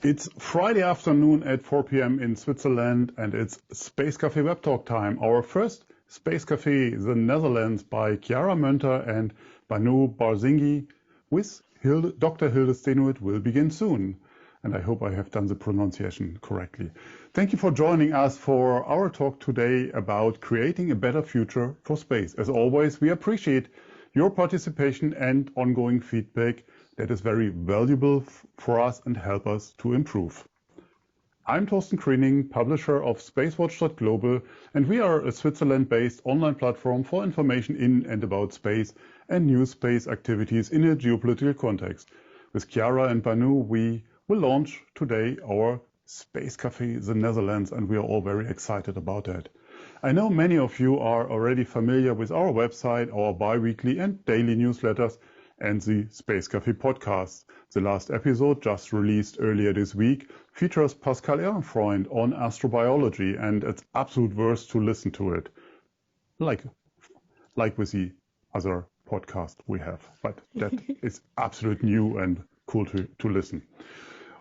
It's Friday afternoon at 4 p.m. in Switzerland, and it's Space Café WebTalk time. Our first Space Café, the Netherlands, by Chiara, Moenter and Bano, Barzingi, with Dr. Hilde Stenuit, will begin soon. And I hope I have done the pronunciation correctly. Thank you for joining us for our talk today about creating a better future for space. As always, we appreciate your participation and ongoing feedback. That is very valuable for us and help us to improve. I'm Thorsten Kriening, publisher of SpaceWatch.Global, and we are a Switzerland-based online platform for information in and about space and new space activities in a geopolitical context. With Chiara and Bano, we will launch today our Space Café, the Netherlands, and we are all very excited about that. I know many of you are already familiar with our website, our bi-weekly and daily newsletters, and the Space Café podcast. The last episode, just released earlier this week, features Pascal Ehrenfreund on astrobiology, and it's absolute worth to listen to it, like with the other podcast we have. But that is absolute new and cool to listen.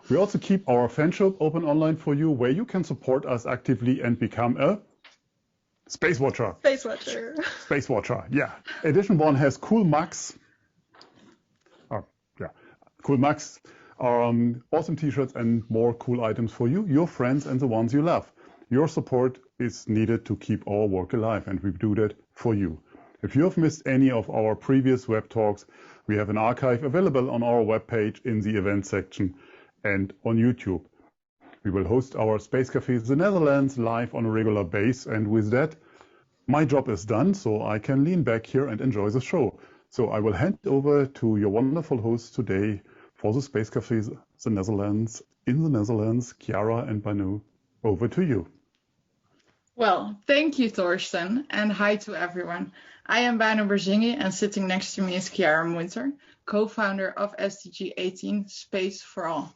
We also keep our fan shop open online for you, where you can support us actively and become a Space Watcher. Space Watcher. Space Watcher, yeah. Edition 1 has cool mugs. Cool mugs, awesome t-shirts and more cool items for you, your friends and the ones you love. Your support is needed to keep our work alive, and we do that for you. If you have missed any of our previous web talks, we have an archive available on our webpage in the events section and on YouTube. We will host our Space Café the Netherlands live on a regular basis, and with that, my job is done, so I can lean back here and enjoy the show. So I will hand over to your wonderful hosts today for the Space Café, the Netherlands, in the Netherlands, Chiara and Bano. Over to you. Well, thank you, Thorsten, and hi to everyone. I am Bano Barzingi, and sitting next to me is Chiara Moenter, co-founder of SDG 18, Space for All.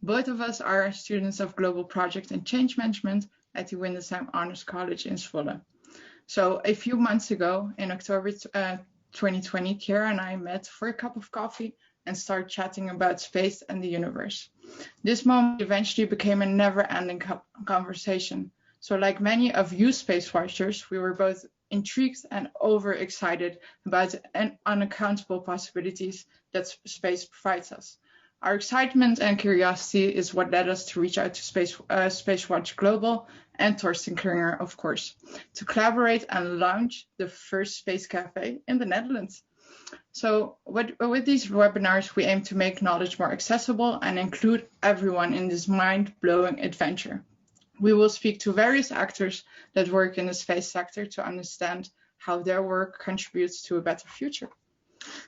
Both of us are students of Global Project and Change Management at the Windesheim Honors College in Zwolle. So a few months ago, in October 2020, Chiara and I met for a cup of coffee and started chatting about space and the universe. This moment eventually became a never-ending conversation. So like many of you space watchers, we were both intrigued and overexcited about the unaccountable possibilities that space provides us. Our excitement and curiosity is what led us to reach out to SpaceWatch.Global and Thorsten Kringer, of course, to collaborate and launch the first Space Café in the Netherlands. So with these webinars, we aim to make knowledge more accessible and include everyone in this mind-blowing adventure. We will speak to various actors that work in the space sector to understand how their work contributes to a better future.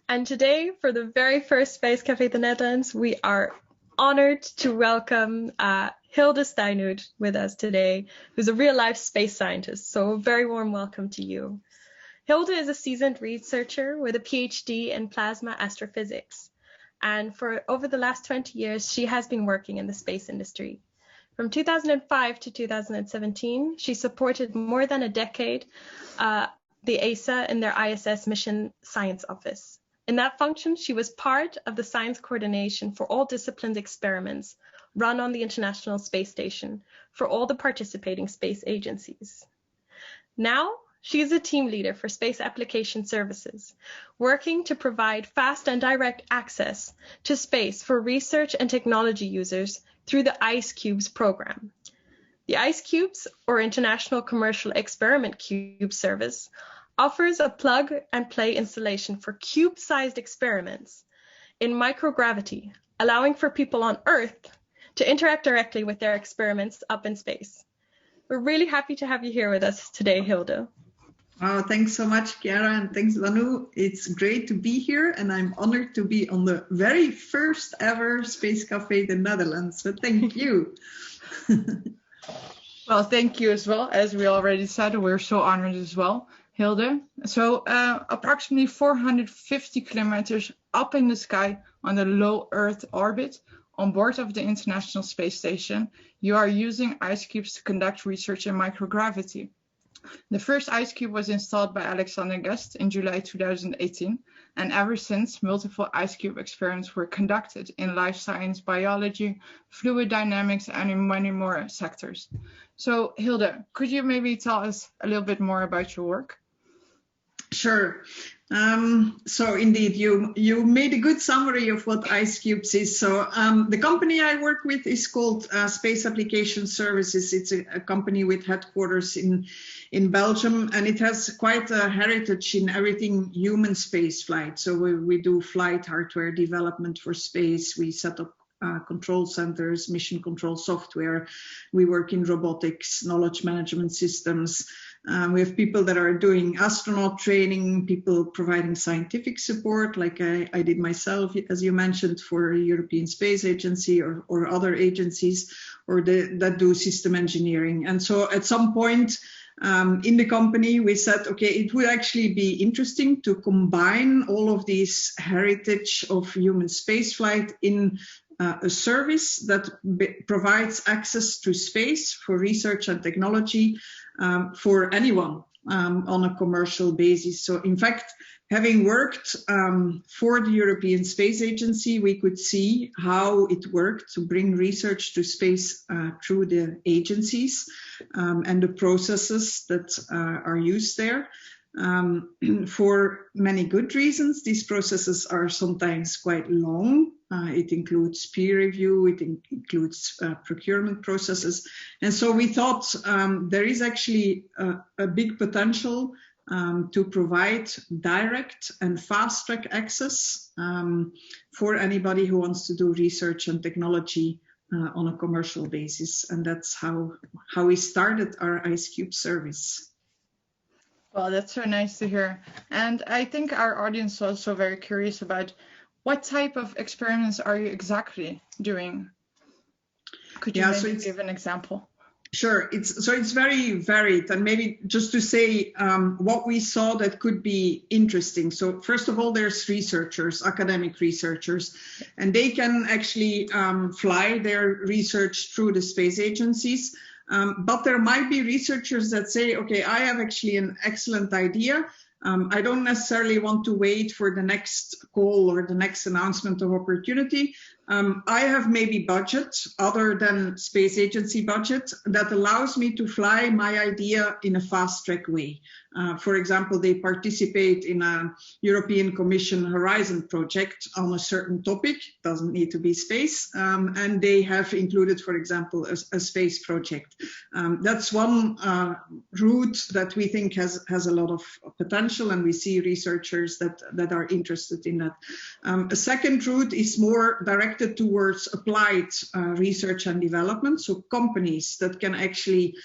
And today, for the very first Space Café the Netherlands, we are honored to welcome Hilde Stenuit with us today, who's a real-life space scientist. So a very warm welcome to you. Hilde is a seasoned researcher with a PhD in plasma astrophysics. And for over the last 20 years, she has been working in the space industry. From 2005 to 2017, she supported more than a decade the ESA in their ISS Mission Science Office. In that function, she was part of the science coordination for all disciplines experiments run on the International Space Station for all the participating space agencies. Now, she is a team leader for Space Application Services, working to provide fast and direct access to space for research and technology users through the IceCubes program. The IceCubes, or International Commercial Experiment Cube Service, offers a plug-and-play installation for cube-sized experiments in microgravity, allowing for people on Earth to interact directly with their experiments up in space. We're really happy to have you here with us today, Hilde. Oh, thanks so much, Chiara, and thanks, Bano. It's great to be here, and I'm honored to be on the very first ever Space Café the Netherlands, so thank you. Well, thank you as well. As we already said, we're so honored as well, Hilde. So approximately 450 kilometers up in the sky on the low Earth orbit, on board of the International Space Station, you are using IceCubes to conduct research in microgravity. The first IceCube was installed by Alexander Gest in July 2018, And ever since, multiple IceCube experiments were conducted in life science, biology, fluid dynamics, and in many more sectors. So, Hilde, could you maybe tell us a little bit more about your work? Sure. So indeed, you made a good summary of what IceCubes is. So the company I work with is called Space Application Services. It's a company with headquarters in Belgium, and it has quite a heritage in everything human space flight. So we do flight hardware development for space. We set up control centers, mission control software. We work in robotics, knowledge management systems. We have people that are doing astronaut training, people providing scientific support, like I did myself, as you mentioned, for European Space Agency or other agencies, or that do system engineering. And so at some point in the company, we said, okay, it would actually be interesting to combine all of these heritage of human spaceflight in a service that provides access to space for research and technology for anyone on a commercial basis. So in fact, having worked for the European Space Agency, we could see how it worked to bring research to space through the agencies and the processes that are used there. For many good reasons, these processes are sometimes quite long. It includes peer review, it includes procurement processes. And so we thought there is actually a big potential to provide direct and fast track access for anybody who wants to do research and technology on a commercial basis. And that's how we started our IceCube service. Well, that's so nice to hear. And I think our audience is also very curious about what type of experiments are you exactly doing? Could you maybe give an example? Sure. It's very varied. And maybe just to say what we saw that could be interesting. So first of all, there's researchers, academic researchers, and they can actually fly their research through the space agencies. But there might be researchers that say, okay, I have actually an excellent idea. I don't necessarily want to wait for the next call or the next announcement of opportunity. I have maybe budget other than space agency budget that allows me to fly my idea in a fast track way. For example, they participate in a European Commission Horizon project on a certain topic, doesn't need to be space, and they have included, for example, a space project. That's one route that we think has a lot of potential, and we see researchers that are interested in that. A second route is more directed towards applied research and development, so companies that can actually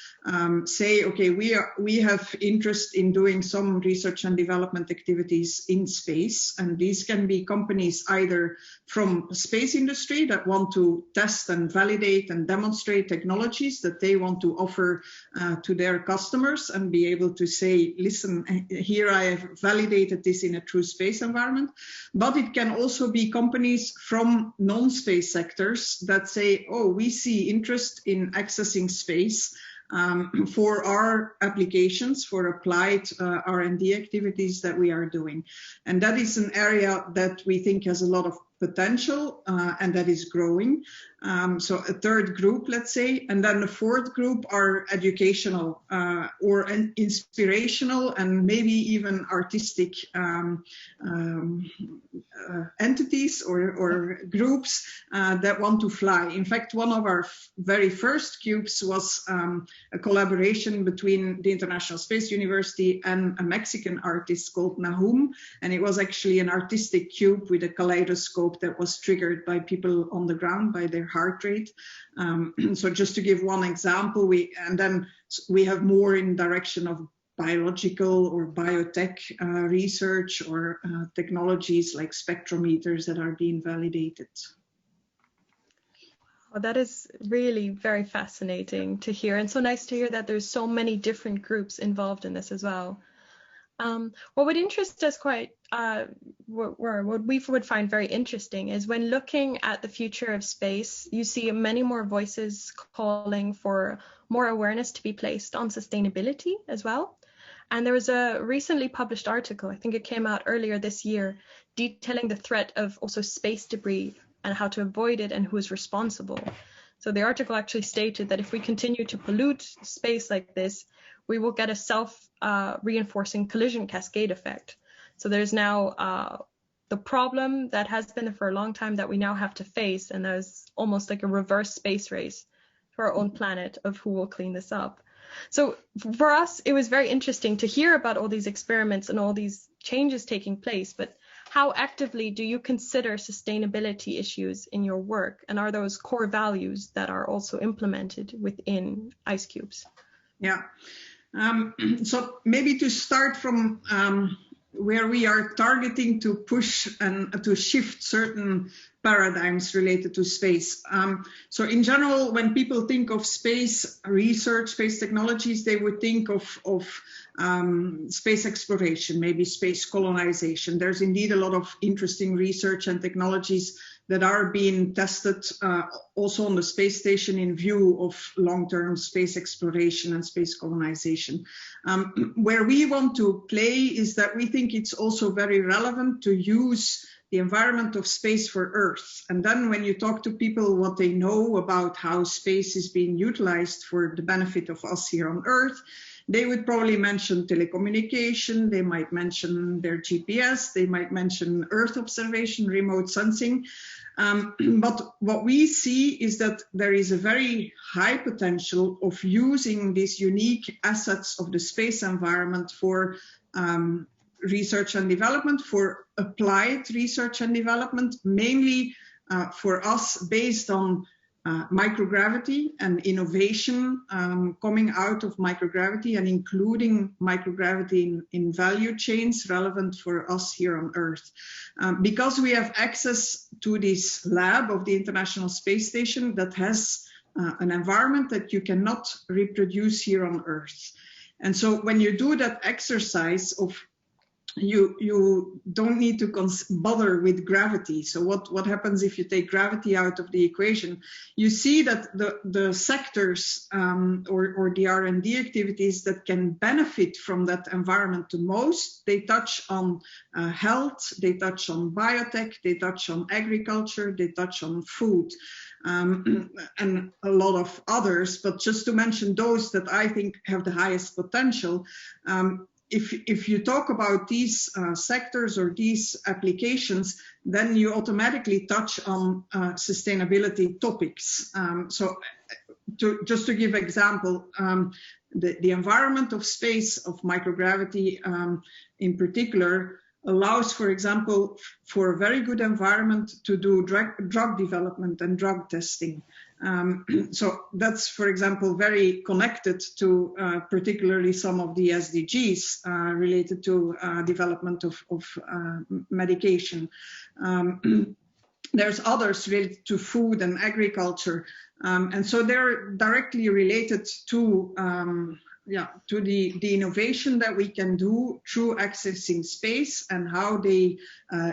say, okay, we have interest in doing some research and development activities in space, and these can be companies either from space industry that want to test and validate and demonstrate technologies that they want to offer to their customers and be able to say, listen, here I have validated this in a true space environment. But it can also be companies from non-space sectors that say, oh, we see interest in accessing space for our applications, for applied R&D activities that we are doing. And that is an area that we think has a lot of potential and that is growing. So a third group, let's say, and then the fourth group are educational or inspirational and maybe even artistic entities or groups that want to fly. In fact, one of our very first cubes was a collaboration between the International Space University and a Mexican artist called Nahum, and it was actually an artistic cube with a kaleidoscope that was triggered by people on the ground, by their heart rate. So just to give one example, we have more in direction of biological or biotech research or technologies like spectrometers that are being validated. Well, that is really very fascinating to hear, and so nice to hear that there's so many different groups involved in this as well. What would interest us what we would find very interesting is when looking at the future of space, you see many more voices calling for more awareness to be placed on sustainability as well. And there was a recently published article, I think it came out earlier this year, detailing the threat of also space debris and how to avoid it and who is responsible. So the article actually stated that if we continue to pollute space like this, we will get a self-reinforcing collision cascade effect. So there's now the problem that has been there for a long time that we now have to face, and there's almost like a reverse space race for our own planet of who will clean this up. So for us, it was very interesting to hear about all these experiments and all these changes taking place, but how actively do you consider sustainability issues in your work? And are those core values that are also implemented within IceCubes? Yeah. So maybe to start from where we are targeting to push and to shift certain paradigms related to space. So in general, when people think of space research, space technologies, they would think of space exploration, maybe space colonization. There's indeed a lot of interesting research and technologies that are being tested also on the space station in view of long-term space exploration and space colonization. Where we want to play is that we think it's also very relevant to use the environment of space for Earth. And then when you talk to people what they know about how space is being utilized for the benefit of us here on Earth, they would probably mention telecommunication, they might mention their GPS, they might mention Earth observation, remote sensing. But what we see is that there is a very high potential of using these unique assets of the space environment for research and development, for applied research and development, mainly for us based on microgravity and innovation coming out of microgravity and including microgravity in value chains relevant for us here on Earth. Because we have access to this lab of the International Space Station that has an environment that you cannot reproduce here on Earth. And so when you do that exercise of you don't need to bother with gravity. So what happens if you take gravity out of the equation? You see that the sectors or the R&D activities that can benefit from that environment the most, they touch on health, they touch on biotech, they touch on agriculture, they touch on food. And a lot of others, but just to mention those that I think have the highest potential, if you talk about these sectors or these applications, then you automatically touch on sustainability topics. So just to give example, the environment of space of microgravity in particular allows, for example, for a very good environment to do drug development and drug testing. So that's, for example, very connected to particularly some of the SDGs related to development of medication. There's others related to food and agriculture. And so they're directly related to the innovation that we can do through accessing space and how they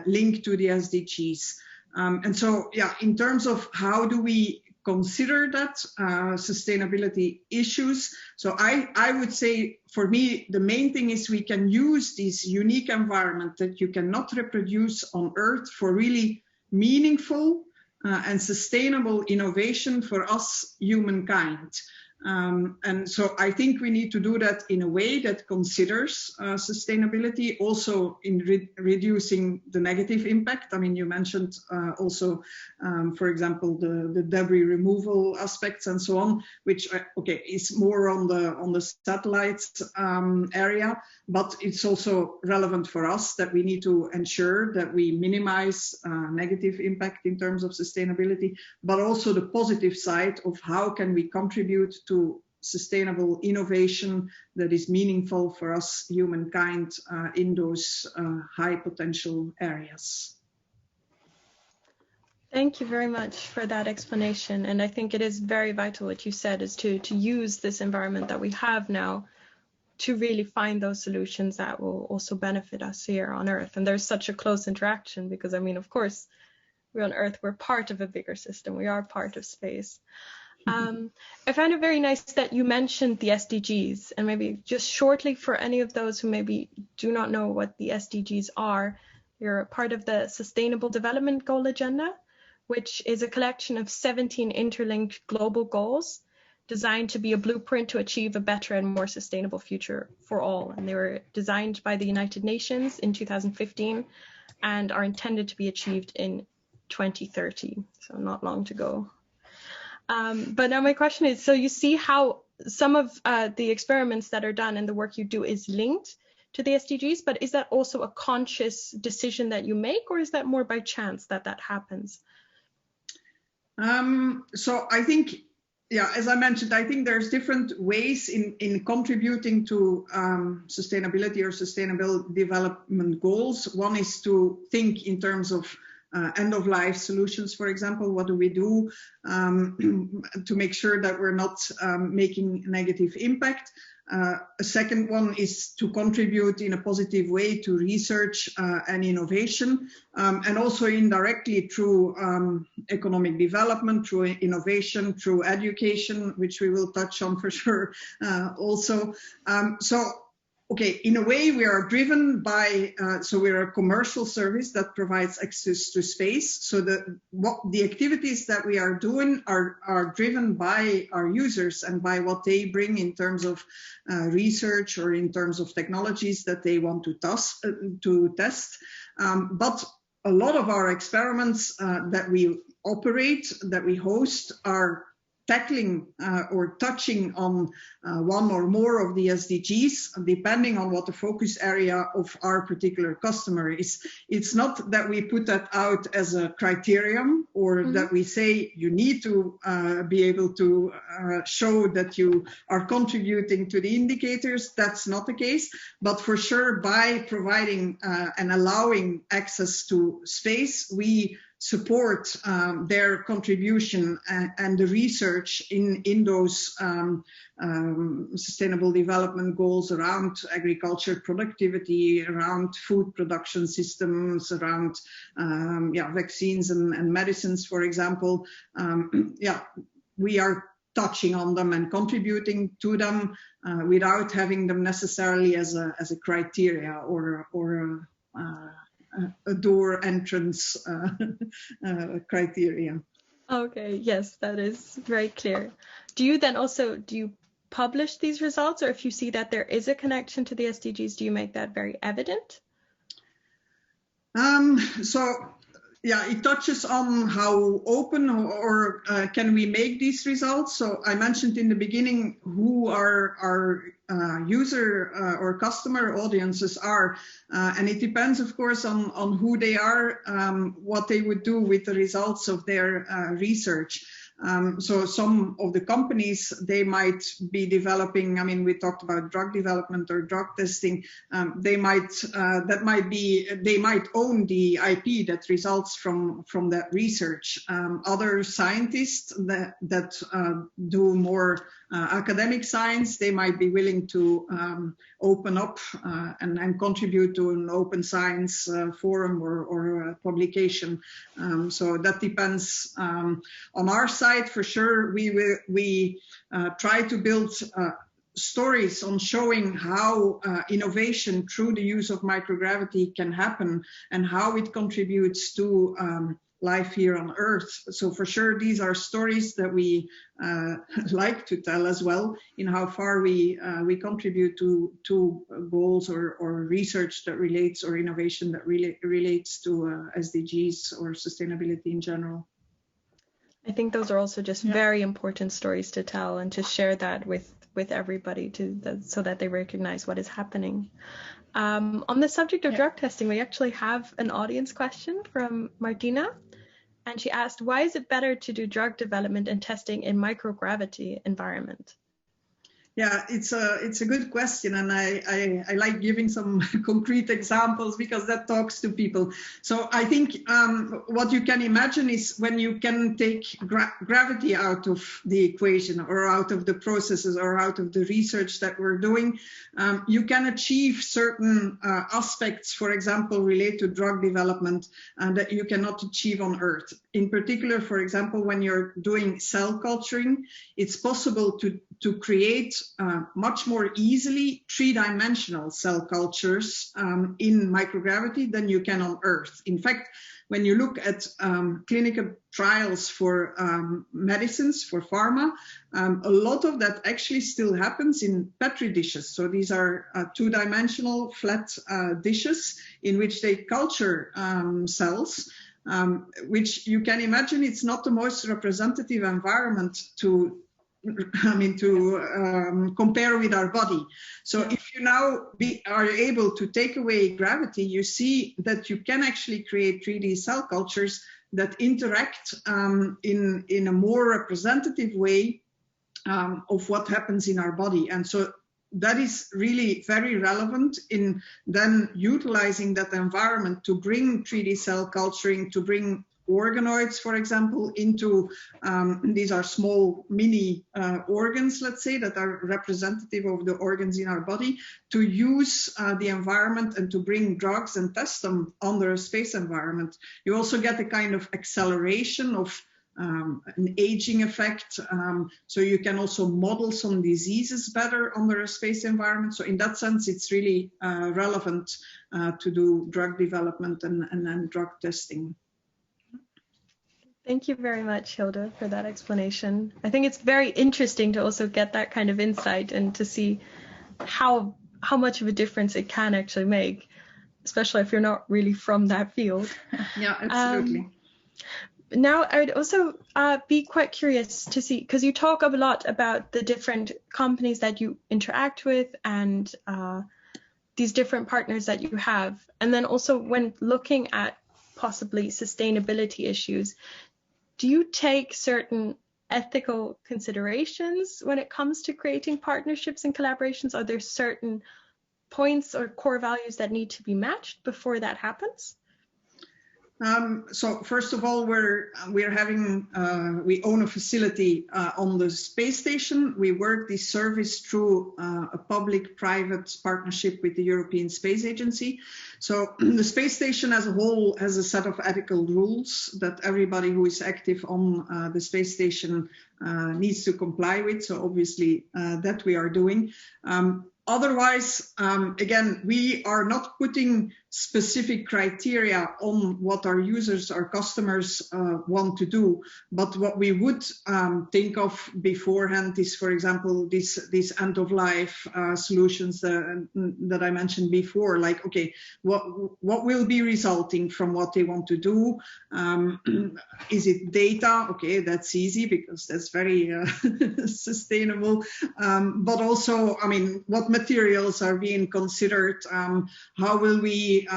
link to the SDGs. And so, in terms of how do we consider that sustainability issues. So I would say, for me, the main thing is we can use this unique environment that you cannot reproduce on Earth for really meaningful and sustainable innovation for us, humankind. And so I think we need to do that in a way that considers sustainability, also in reducing the negative impact. I mean, you mentioned also, for example, the debris removal aspects and so on, which is more on the satellites area, but it's also relevant for us that we need to ensure that we minimize negative impact in terms of sustainability, but also the positive side of how can we contribute to sustainable innovation that is meaningful for us, humankind, in those high potential areas. Thank you very much for that explanation. And I think it is very vital what you said, is to use this environment that we have now to really find those solutions that will also benefit us here on Earth. And there's such a close interaction because, I mean, of course, we're on Earth, we're part of a bigger system, we are part of space. I found it very nice that you mentioned the SDGs, and maybe just shortly for any of those who maybe do not know what the SDGs are, you're a part of the Sustainable Development Goal Agenda, which is a collection of 17 interlinked global goals designed to be a blueprint to achieve a better and more sustainable future for all. And they were designed by the United Nations in 2015 and are intended to be achieved in 2030, so not long to go. But now my question is, so you see how some of the experiments that are done and the work you do is linked to the SDGs, but is that also a conscious decision that you make, or is that more by chance that that happens? So I think, yeah, as I mentioned, I think there's different ways in contributing to sustainability or sustainable development goals. One is to think in terms of end-of-life solutions, for example. What do we do to make sure that we're not making negative impact? A second one is to contribute in a positive way to research and innovation, and also indirectly through economic development, through innovation, through education, which we will touch on for sure also. Okay, in a way we are driven by, so we're a commercial service that provides access to space. So the activities that we are doing are driven by our users and by what they bring in terms of research or in terms of technologies that they want to test. But a lot of our experiments that we operate, that we host, are tackling or touching on one or more of the SDGs, depending on what the focus area of our particular customer is. It's not that we put that out as a criterion or that we say you need to be able to show that you are contributing to the indicators. That's not the case, but for sure by providing and allowing access to space, we support their contribution and the research in those sustainable development goals around agriculture productivity, around food production systems, around vaccines and medicines, for example. We are touching on them and contributing to them without having them necessarily as a criteria or a door entrance criteria. Okay, yes, that is very clear. Do you then also, do you publish these results, or if you see that there is a connection to the SDGs, do you make that very evident? It touches on how open or can we make these results. So I mentioned in the beginning who our user or customer audiences are, and it depends, of course, on who they are, what they would do with the results of their research. So some of the companies, they might be developing, I mean, we talked about drug development or drug testing. They might own the IP that results from that research. Other scientists that do more academic science, they might be willing to open up and contribute to an open science forum or publication. So that depends on our side. For sure, we try to build stories on showing how innovation through the use of microgravity can happen and how it contributes to life here on Earth. So for sure, these are stories that we like to tell as well, in how far we contribute to goals or research that relates or innovation that relates to SDGs or sustainability in general. I think those are also just very important stories to tell and to share that with everybody so that they recognize what is happening. On the subject of drug testing, we actually have an audience question from Martina, and she asked, why is it better to do drug development and testing in microgravity environment? Yeah, it's a good question, and I like giving some concrete examples because that talks to people. So I think what you can imagine is when you can take gravity out of the equation or out of the processes or out of the research that we're doing, you can achieve certain aspects, for example, related to drug development that you cannot achieve on Earth. In particular, for example, when you're doing cell culturing, it's possible to create much more easily three-dimensional cell cultures in microgravity than you can on Earth. In fact, when you look at clinical trials for medicines, for pharma, a lot of that actually still happens in Petri dishes. So these are two-dimensional flat dishes in which they culture cells, which you can imagine it's not the most representative environment to compare with our body. So if you now are able to take away gravity, you see that you can actually create 3D cell cultures that interact in a more representative way of what happens in our body. And so that is really very relevant in then utilizing that environment to bring 3D cell culturing, to bring organoids, for example, into these are small mini organs, let's say, that are representative of the organs in our body, to use the environment and to bring drugs and test them under a space environment. You also get a kind of acceleration of an aging effect, so you can also model some diseases better under a space environment. So in that sense, it's really relevant to do drug development and drug testing. Thank you very much, Hilde, for that explanation. I think it's very interesting to also get that kind of insight and to see how much of a difference it can actually make, especially if you're not really from that field. Yeah, absolutely. Now, I would also be quite curious to see, because you talk a lot about the different companies that you interact with and these different partners that you have. And then also when looking at possibly sustainability issues, do you take certain ethical considerations when it comes to creating partnerships and collaborations? Are there certain points or core values that need to be matched before that happens? So first of all, we own a facility on the space station. We work this service through a public-private partnership with the European Space Agency. So the space station as a whole has a set of ethical rules that everybody who is active on the space station needs to comply with. So obviously that we are doing. Otherwise, again, we are not putting specific criteria on what our users, our customers want to do. But what we would think of beforehand is, for example, these end-of-life solutions that I mentioned before. Like, okay, what will be resulting from what they want to do? Is it data? Okay, that's easy because that's very sustainable. But also, I mean, what materials are being considered? How will we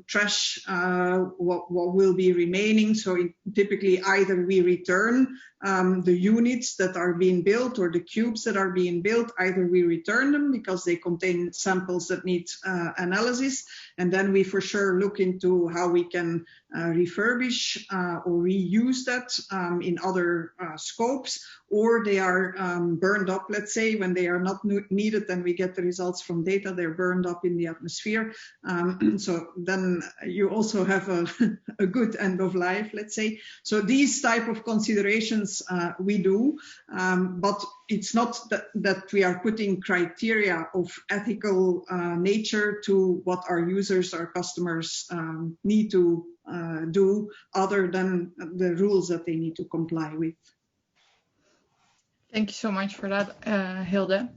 trash what will be remaining? So typically either we return the units that are being built or the cubes that are being built, either we return them because they contain samples that need analysis, and then we for sure look into how we can refurbish or reuse that in other scopes, or they are burned up, let's say, when they are not needed, then we get the results from data, they're burned up in the atmosphere. So then you also have a good end of life, let's say. So these type of considerations we do, but it's not that we are putting criteria of ethical nature to what our users, our customers need to do other than the rules that they need to comply with. Thank you so much for that, Hilde.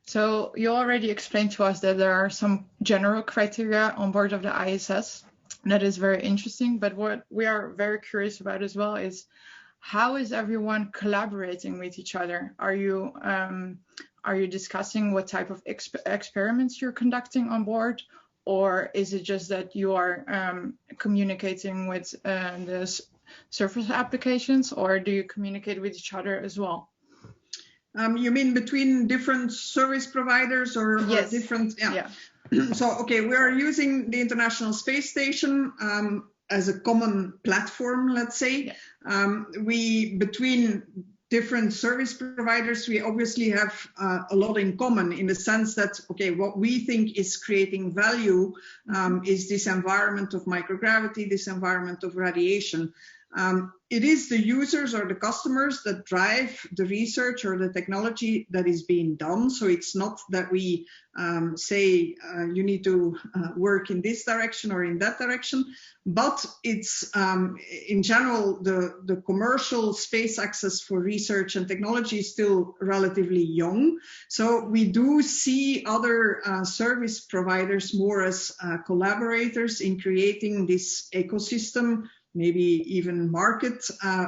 So you already explained to us that there are some general criteria on board of the ISS. That is very interesting, but what we are very curious about as well is how is everyone collaborating with each other? Are you discussing what type of experiments you're conducting on board? Or is it just that you are communicating with the surface applications, or do you communicate with each other as well? You mean between different service providers or Yes. different? Yeah. So, okay, we are using the International Space Station as a common platform, let's say. Between different service providers, we obviously have a lot in common in the sense that, okay, what we think is creating value is this environment of microgravity, this environment of radiation. It is the users or the customers that drive the research or the technology that is being done. So it's not that we say you need to work in this direction or in that direction, but it's in general the commercial space access for research and technology is still relatively young. So we do see other service providers more as collaborators in creating this ecosystem, maybe even market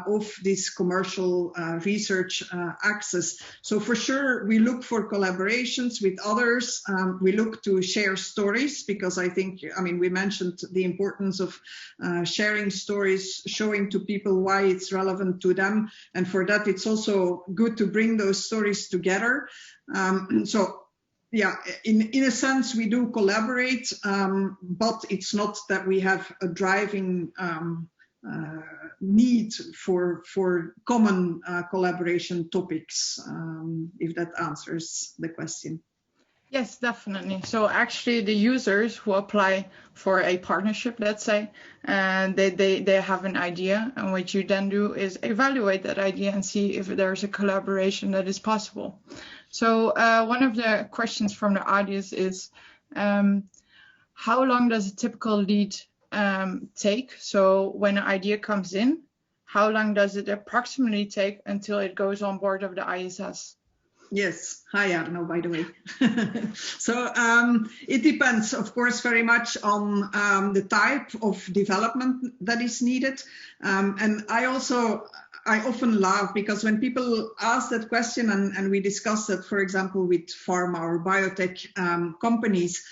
of this commercial research access. So for sure, we look for collaborations with others. We look to share stories because I think, we mentioned the importance of sharing stories, showing to people why it's relevant to them. And for that, it's also good to bring those stories together. Yeah, in a sense, we do collaborate, but it's not that we have a driving need for common collaboration topics, if that answers the question. Yes, definitely. So actually the users who apply for a partnership, let's say, and they have an idea, and what you then do is evaluate that idea and see if there's a collaboration that is possible. So one of the questions from the audience is, how long does a typical lead take? So when an idea comes in, how long does it approximately take until it goes on board of the ISS? Yes. Hi, Arno, by the way. So it depends, of course, very much on the type of development that is needed. And I often laugh because when people ask that question and we discuss that, for example, with pharma or biotech companies,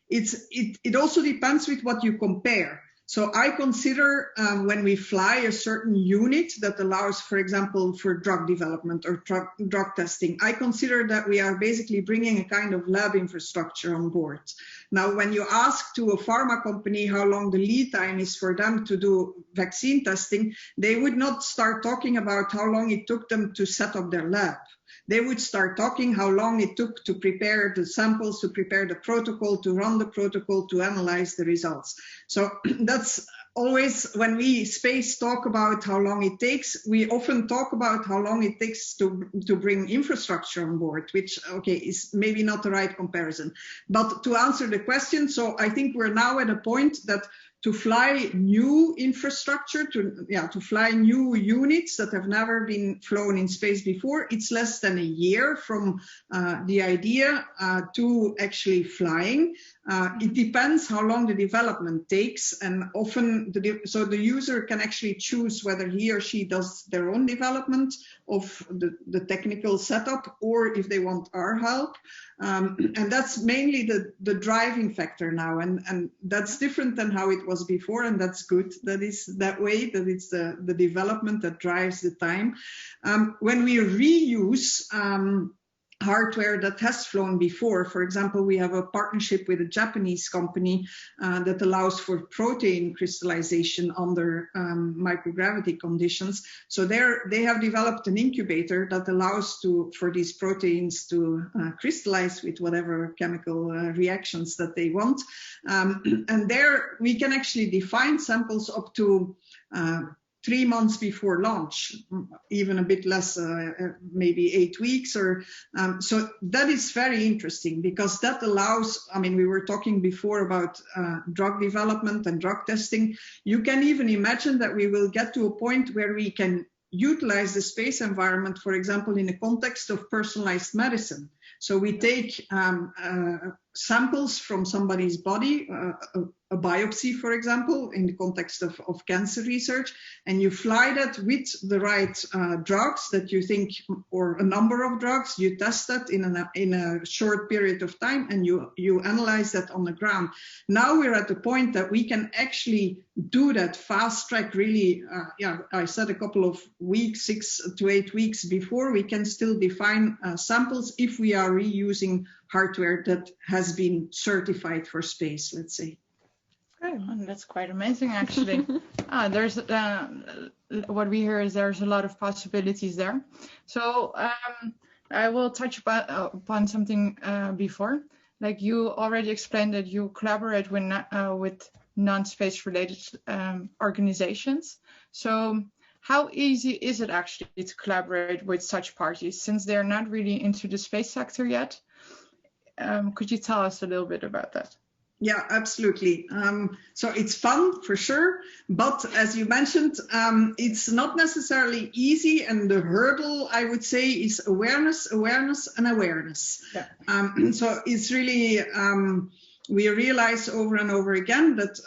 it also depends with what you compare. So I consider when we fly a certain unit that allows, for example, for drug development or drug testing, I consider that we are basically bringing a kind of lab infrastructure on board. Now, when you ask to a pharma company how long the lead time is for them to do vaccine testing, they would not start talking about how long it took them to set up their lab. They would start talking how long it took to prepare the samples, to prepare the protocol, to run the protocol, to analyze the results. So that's always when we space talk about how long it takes, we often talk about how long it takes to bring infrastructure on board, which, okay, is maybe not the right comparison. But to answer the question, so I think we're now at a point that to fly new infrastructure, to fly new units that have never been flown in space before, it's less than a year from the idea to actually flying. It depends how long the development takes, and often so the user can actually choose whether he or she does their own development of the technical setup or if they want our help. And that's mainly the driving factor now, and that's different than how it was before, and that's good that is that way, that it's the development that drives the time. When we reuse hardware that has flown before. For example, we have a partnership with a Japanese company that allows for protein crystallization under microgravity conditions. So they have developed an incubator that allows for these proteins to crystallize with whatever chemical reactions that they want. And there we can actually define samples up to 3 months before launch, even a bit less, maybe 8 weeks. So that is very interesting because that allows, we were talking before about drug development and drug testing. You can even imagine that we will get to a point where we can utilize the space environment, for example, in the context of personalized medicine. So we take samples from somebody's body, a biopsy, for example, in the context of cancer research, and you fly that with the right drugs that you think, or a number of drugs, you test that in a short period of time, and you analyze that on the ground. Now we're at the point that we can actually do that fast track, really, I said a couple of weeks, 6 to 8 weeks before, we can still define samples if we are reusing hardware that has been certified for space, let's say. Okay, well, that's quite amazing, actually. There's what we hear is there's a lot of possibilities there. So I will touch upon something before. Like you already explained that you collaborate with non-space related organizations. So how easy is it actually to collaborate with such parties, since they're not really into the space sector yet? Could you tell us a little bit about that? Yeah, absolutely. So it's fun for sure, but as you mentioned, it's not necessarily easy, and the hurdle, I would say, is awareness, and awareness. Yeah. So it's really, we realize over and over again that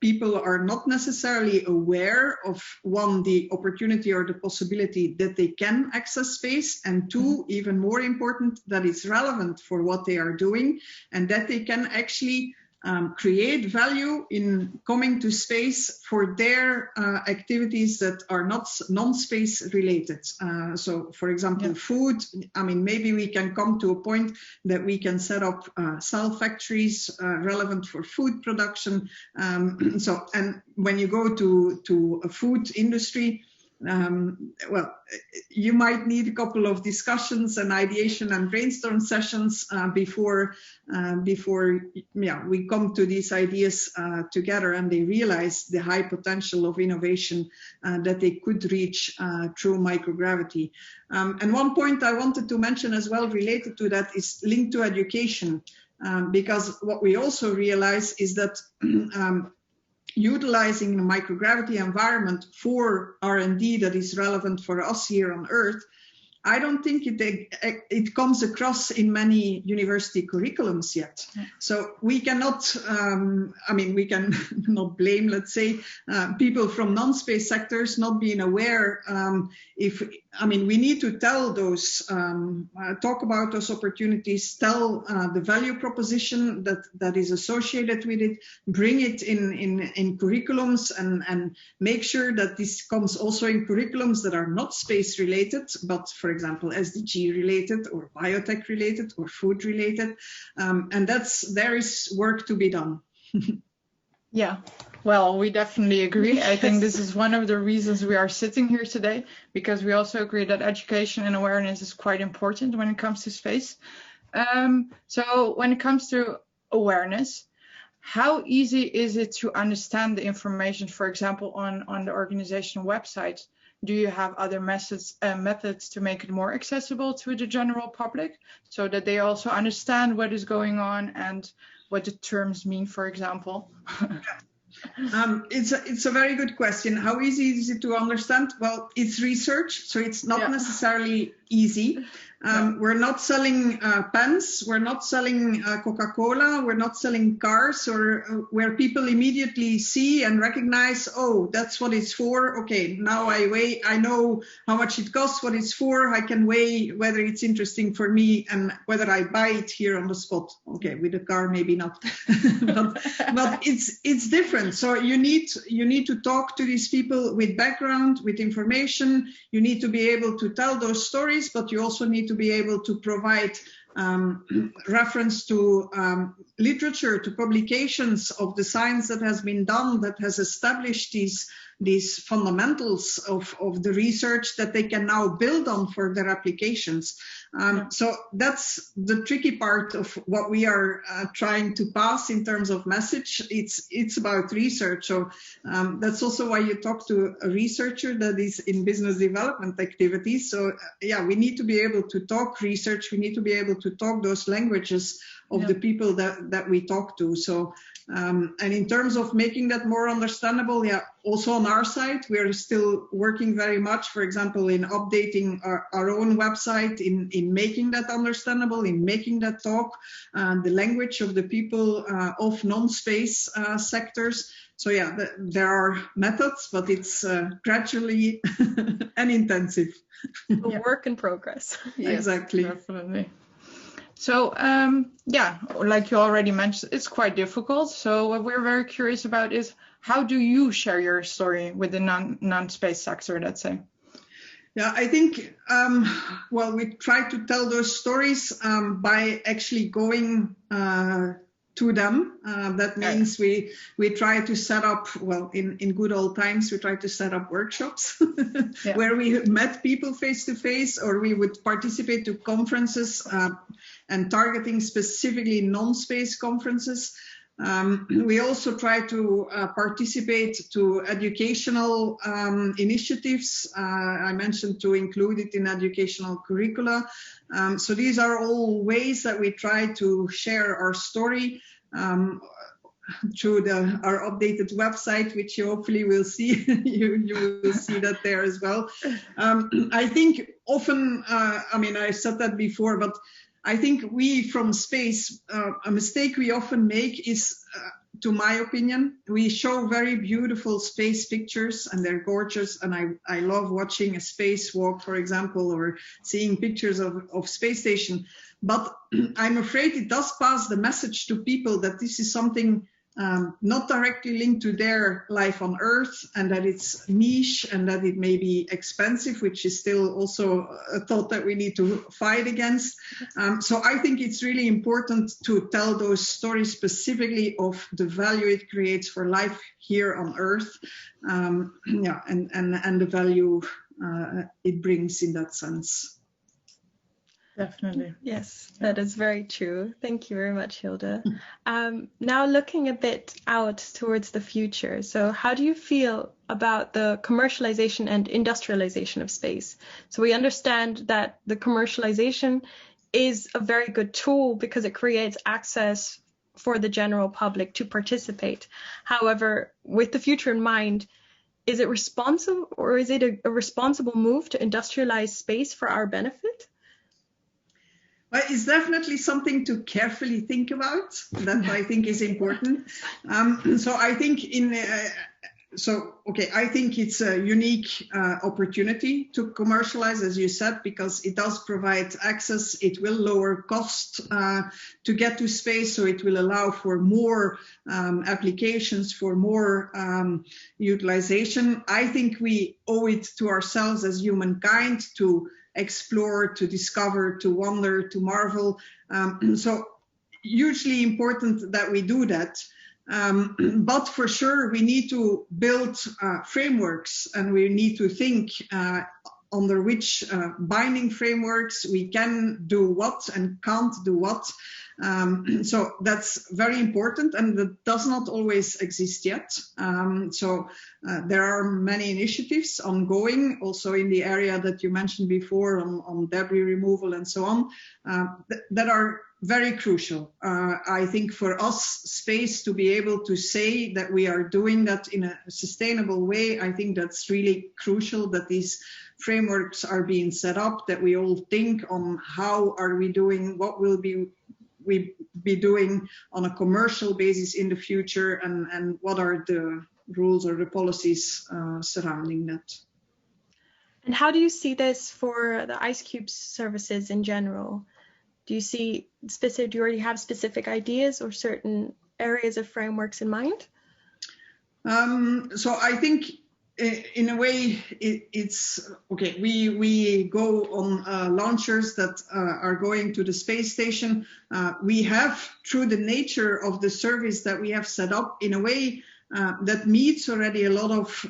people are not necessarily aware of, one, the opportunity or the possibility that they can access space, and two, even more important, that it's relevant for what they are doing, and that they can actually create value in coming to space for their activities that are not non-space related. So, for example, food, I mean, maybe we can come to a point that we can set up cell factories relevant for food production. So, and when you go to a food industry, well, you might need a couple of discussions and ideation and brainstorm sessions before we come to these ideas together, and they realize the high potential of innovation that they could reach through microgravity. And one point I wanted to mention as well related to that is linked to education, because what we also realize is that utilizing the microgravity environment for R&D that is relevant for us here on Earth, I don't think it comes across in many university curriculums yet. So we cannot, I mean, we can not blame, let's say, people from non-space sectors not being aware. I mean, we need to tell those, talk about those opportunities, tell the value proposition that is associated with it, bring it in curriculums, and make sure that this comes also in curriculums that are not space related, but for example, SDG related or biotech related or food related. And there is work to be done. Yeah, well, we definitely agree. I think this is one of the reasons we are sitting here today, because we also agree that education and awareness is quite important when it comes to space. So when it comes to awareness, how easy is it to understand the information, for example, on the organization website? Do you have other methods to make it more accessible to the general public so that they also understand what is going on and what the terms mean, for example? It's a very good question. How easy is it to understand? Well, it's research, so it's not necessarily easy. We're not selling pens, we're not selling Coca-Cola, we're not selling cars, or where people immediately see and recognize, oh, that's what it's for. Okay, now I know how much it costs, what it's for. I can weigh whether it's interesting for me and whether I buy it here on the spot. Okay, with a car, maybe not, but it's different. So you need to talk to these people with background, with information. You need to be able to tell those stories, but you also need to be able to provide reference to literature, to publications of the science that has been done, that has established these fundamentals of the research that they can now build on for their applications. So that's the tricky part of what we are trying to pass in terms of message. It's about research. So that's also why you talk to a researcher that is in business development activities. So yeah, we need to be able to talk research. We need to be able to talk those languages of the people that we talk to. So And in terms of making that more understandable, yeah, also on our side, we are still working very much, for example, in updating our own website, in making that understandable, in making that talk, the language of the people of non-space sectors. So yeah, there are methods, but it's gradually and intensive. A work in progress. Yes, exactly. Definitely. So yeah, like you already mentioned, it's quite difficult. So what we're very curious about is, how do you share your story with the non-space sector, let's say? Yeah, I think, well, we try to tell those stories by actually going to them. That means we try to set up, well, in good old times, we try to set up workshops where we met people face to face, or we would participate to conferences and targeting specifically non-space conferences. We also try to participate to educational initiatives. I mentioned to include it in educational curricula. So these are all ways that we try to share our story through our updated website, which you hopefully will see. you will see that there as well. I think often, I mean, I said that before, but I think we from space, a mistake we often make is, to my opinion, we show very beautiful space pictures and they're gorgeous. And I love watching a spacewalk, for example, or seeing pictures of space station. But I'm afraid it does pass the message to people that this is something not directly linked to their life on Earth, and that it's niche and that it may be expensive, which is still also a thought that we need to fight against. So I think it's really important to tell those stories specifically of the value it creates for life here on Earth, yeah, and the value it brings in that sense. Definitely. Yes, that is very true. Thank you very much, Hilde. Now looking a bit out towards the future. So how do you feel about the commercialization and industrialization of space? So we understand that the commercialization is a very good tool because it creates access for the general public to participate. However, with the future in mind, is it responsible, or is it a responsible move to industrialize space for our benefit? Well, it's definitely something to carefully think about. That I think is important. So I think I think it's a unique opportunity to commercialize, as you said, because it does provide access. It will lower cost to get to space, so it will allow for more applications, for more utilization. I think we owe it to ourselves as humankind to explore, to discover, to wonder, to marvel. So hugely important that we do that. But for sure, we need to build frameworks, and we need to think under which binding frameworks we can do what and can't do what. So that's very important, and that does not always exist yet. So there are many initiatives ongoing, also in the area that you mentioned before on debris removal and so on, that are very crucial. I think for us, space, to be able to say that we are doing that in a sustainable way, I think that's really crucial, that these frameworks are being set up, that we all think on how are we doing, what will we be doing on a commercial basis in the future, and what are the rules or the policies surrounding that. And how do you see this for the IceCube services in general? Do you already have specific ideas or certain areas of frameworks in mind? So I think in a way it's okay. We go on launchers that are going to the space station. We have, through the nature of the service that we have set up, in a way that meets already a lot of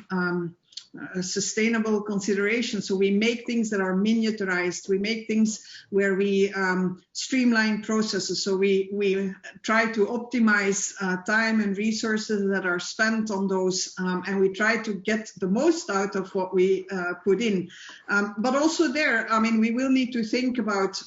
sustainable consideration. So we make things that are miniaturized. We make things where we streamline processes. So we try to optimize time and resources that are spent on those, and we try to get the most out of what we put in. But also there, I mean, we will need to think about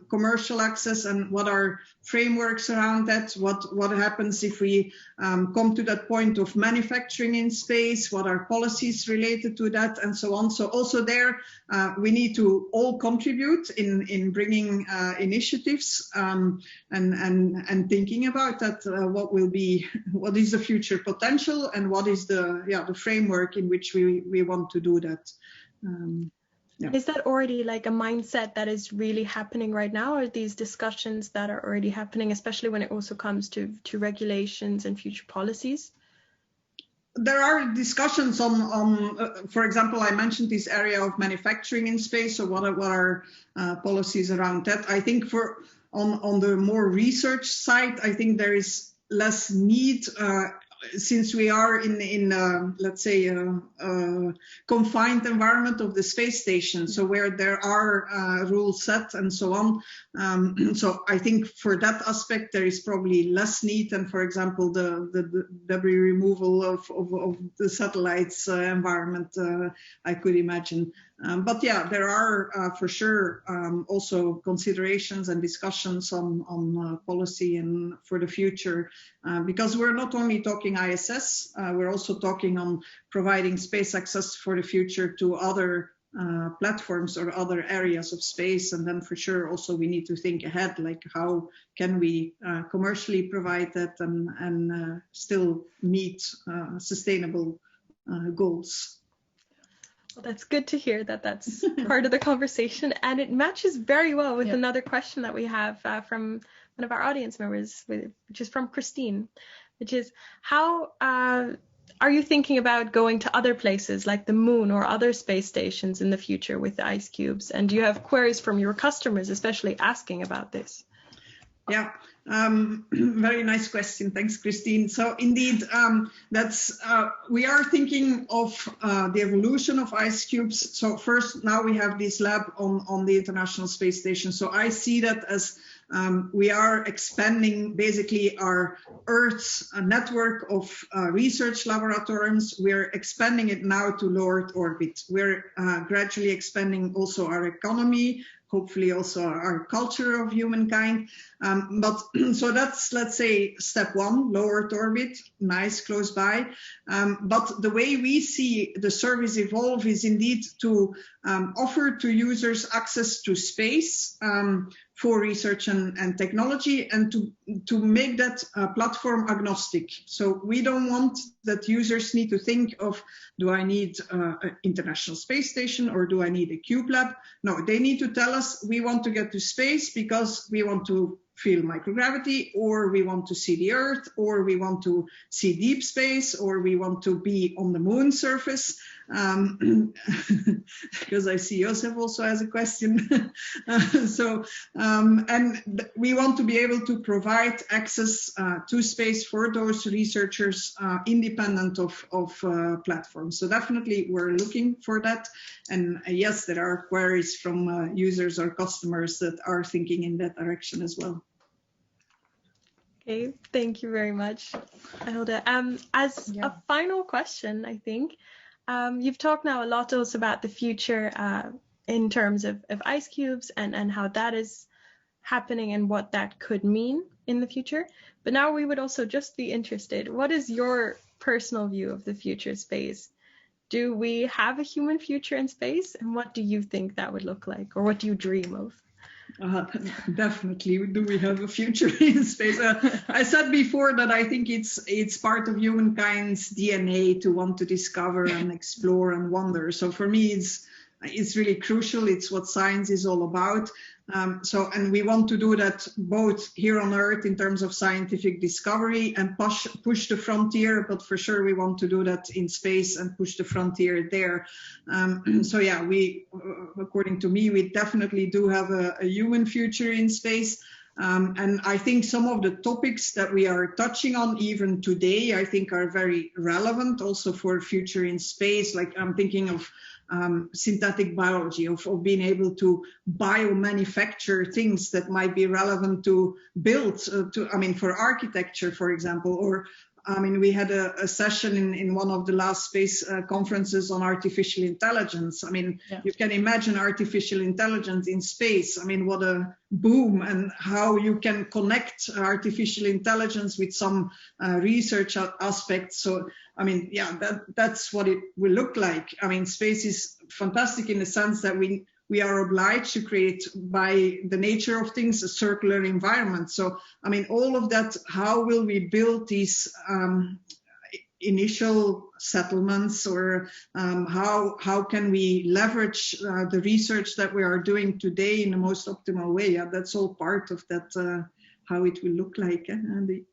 commercial access and what are frameworks around that, what happens if we come to that point of manufacturing in space, what are policies related to that, and so on. So also there, we need to all contribute in bringing initiatives and thinking about that, what is the future potential and what is the framework in which we want to do that. Yeah. Is that already like a mindset that is really happening right now? Or are these discussions that are already happening, especially when it also comes to regulations and future policies? There are discussions on for example, I mentioned this area of manufacturing in space. So what are policies around that? I think on the more research side, I think there is less need since we are in let's say confined environment of the space station, so where there are rules set and so on. So I think for that aspect there is probably less need than, for example, the debris removal of the satellites environment, I could imagine. But yeah, there are for sure also considerations and discussions on policy and for the future, because we're not only talking ISS, we're also talking on providing space access for the future to other platforms or other areas of space. And then for sure also we need to think ahead, like how can we commercially provide that and still meet sustainable goals. Well, that's good to hear that that's part of the conversation, and it matches very well with another question that we have from one of our audience members, which is from Christine, which is how are you thinking about going to other places like the moon or other space stations in the future with the ice cubes? And do you have queries from your customers, especially asking about this? Yeah, very nice question. Thanks, Christine. So indeed, we are thinking of the evolution of ice cubes. So first, now we have this lab on the International Space Station. So I see that as we are expanding basically our Earth's network of research laboratoriums. We're expanding it now to low Earth orbit. We're gradually expanding also our economy, hopefully also our culture of humankind. But so that's, let's say, step one, low Earth orbit, nice, close by. But the way we see the service evolve is indeed to offer to users access to space for research and technology, and to make that platform agnostic. So we don't want that users need to think of, do I need an International Space Station or do I need a Cube Lab? No, they need to tell us, we want to get to space because we want to feel microgravity, or we want to see the Earth, or we want to see deep space, or we want to be on the moon surface. Because I see Joseph also has a question. And we want to be able to provide access to space for those researchers independent of platforms. So definitely we're looking for that. And yes, there are queries from users or customers that are thinking in that direction as well. Okay, thank you very much, Hilde. As a final question, I think, you've talked now a lot also about the future in terms of ice cubes and how that is happening and what that could mean in the future. But now we would also just be interested, what is your personal view of the future space? Do we have a human future in space? And what do you think that would look like? Or what do you dream of? Definitely, do we have a future in space? I said before that I think it's part of humankind's DNA to want to discover and explore and wonder. So for me, it's really crucial. It's what science is all about. And we want to do that both here on Earth in terms of scientific discovery and push the frontier, but for sure we want to do that in space and push the frontier there. So yeah, according to me, we definitely do have a human future in space. And I think some of the topics that we are touching on even today, I think are very relevant also for future in space. Like I'm thinking of synthetic biology, of being able to biomanufacture things that might be relevant to build, for architecture, for example, or we had a session in one of the last space conferences on artificial intelligence. You can imagine artificial intelligence in space. What a boom, and how you can connect artificial intelligence with some research aspects. So, that's what it will look like. Space is fantastic in the sense that we are obliged to create, by the nature of things, a circular environment. So, all of that, how will we build these initial settlements, or how can we leverage the research that we are doing today in the most optimal way? Yeah, that's all part of that, how it will look like,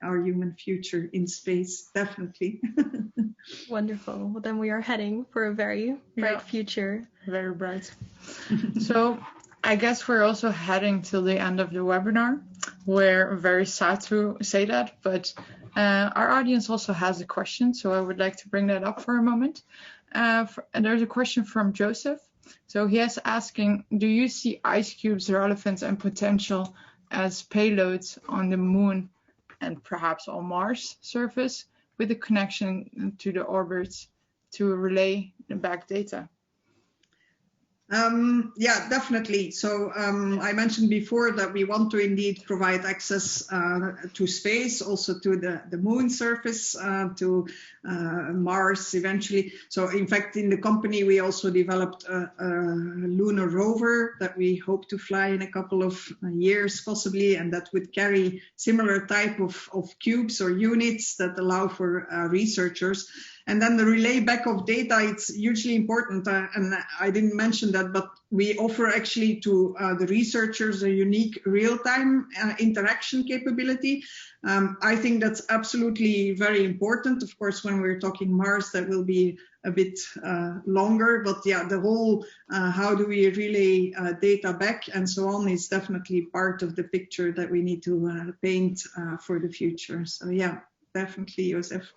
our human future in space, definitely. Wonderful. Well, then we are heading for a very bright future. Very bright. So I guess we're also heading till the end of the webinar. We're very sad to say that, but our audience also has a question, so I would like to bring that up for a moment. And there's a question from Joseph. So he is asking, do you see ice cubes' relevance and potential as payloads on the moon and perhaps on Mars surface, with a connection to the orbits to relay back data? Yeah, definitely. So I mentioned before that we want to indeed provide access to space, also to the moon surface, to Mars eventually. So in fact, in the company, we also developed a lunar rover that we hope to fly in a couple of years possibly, and that would carry similar type of cubes or units that allow for researchers. And then the relay back of data, it's hugely important. And I didn't mention that, but we offer actually to the researchers a unique real-time interaction capability. I think that's absolutely very important. Of course, when we're talking Mars, that will be a bit longer. But yeah, the whole how do we relay data back and so on is definitely part of the picture that we need to paint for the future. So yeah, definitely, Joseph.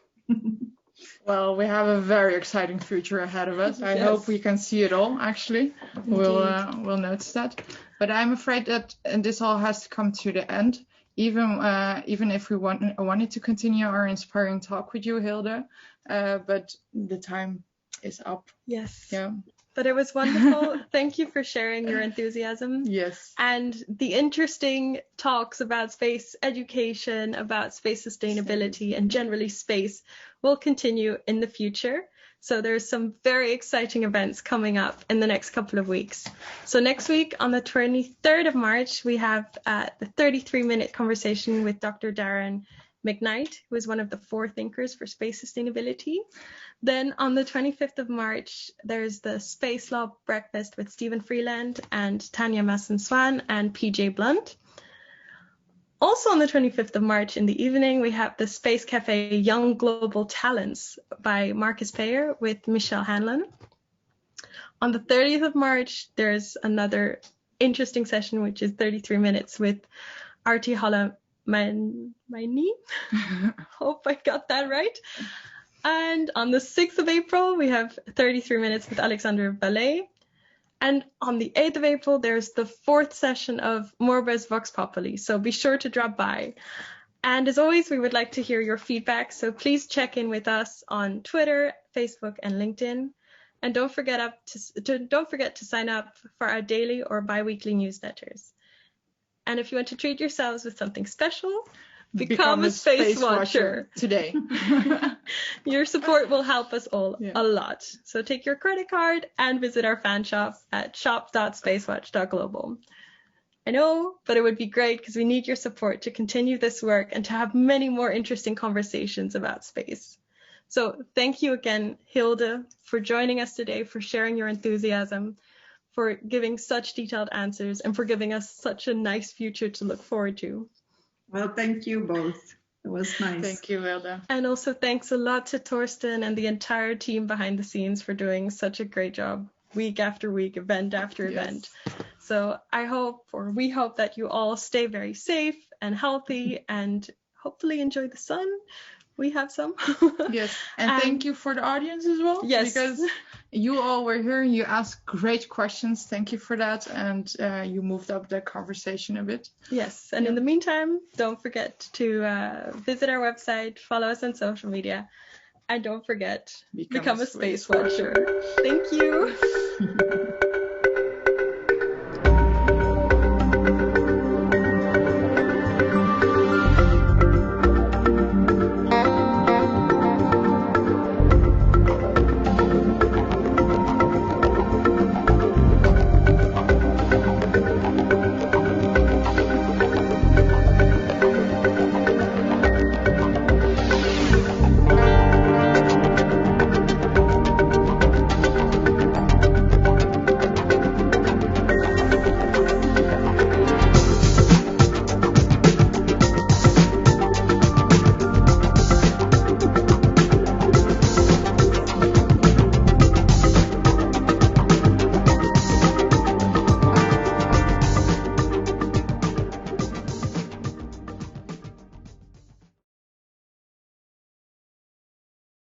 Well, we have a very exciting future ahead of us. I hope we can see it all, actually. We'll notice that. But I'm afraid that this all has to come to the end. Even if we wanted to continue our inspiring talk with you, Hilde, but the time is up. Yes. Yeah. But it was wonderful. Thank you for sharing your enthusiasm. Yes. And the interesting talks about space education, about space sustainability, and generally space will continue in the future. So there's some very exciting events coming up in the next couple of weeks. So next week, on the 23rd of March, we have the 33-minute conversation with Dr. Darren McKnight, who is one of the 4 thinkers for space sustainability. Then on the 25th of March, there's the Space Law Breakfast with Stephen Freeland and Tanya Masson-Swan and PJ Blunt. Also on the 25th of March in the evening, we have the Space Café Young Global Talents by Marcus Payer with Michelle Hanlon. On the 30th of March, there's another interesting session, which is 33 minutes with Arti Halamaini. Hope I got that right. And on the 6th of April, we have 33 minutes with Alexander Ballet. And on the 8th of April, there's the 4th session of Morbus Vox Populi. So be sure to drop by. And as always, we would like to hear your feedback. So please check in with us on Twitter, Facebook, and LinkedIn. And don't forget to sign up for our daily or bi-weekly newsletters. And if you want to treat yourselves with something special, become a space watcher today. Your support will help us all a lot. So take your credit card and visit our fan shop at shop.SpaceWatch.Global. I know, but it would be great because we need your support to continue this work and to have many more interesting conversations about space. So thank you again, Hilde, for joining us today, for sharing your enthusiasm, for giving such detailed answers, and for giving us such a nice future to look forward to. Well, thank you both. It was nice. Thank you, Hilde. And also thanks a lot to Torsten and the entire team behind the scenes for doing such a great job. week after week, event after event. So we hope that you all stay very safe and healthy and hopefully enjoy the sun. We have some. Yes, and thank you for the audience as well. Yes. Because you all were here and you asked great questions. Thank you for that. And you moved up the conversation a bit. Yes, and in the meantime, don't forget to visit our website, follow us on social media, and don't forget, become a space watcher. Thank you.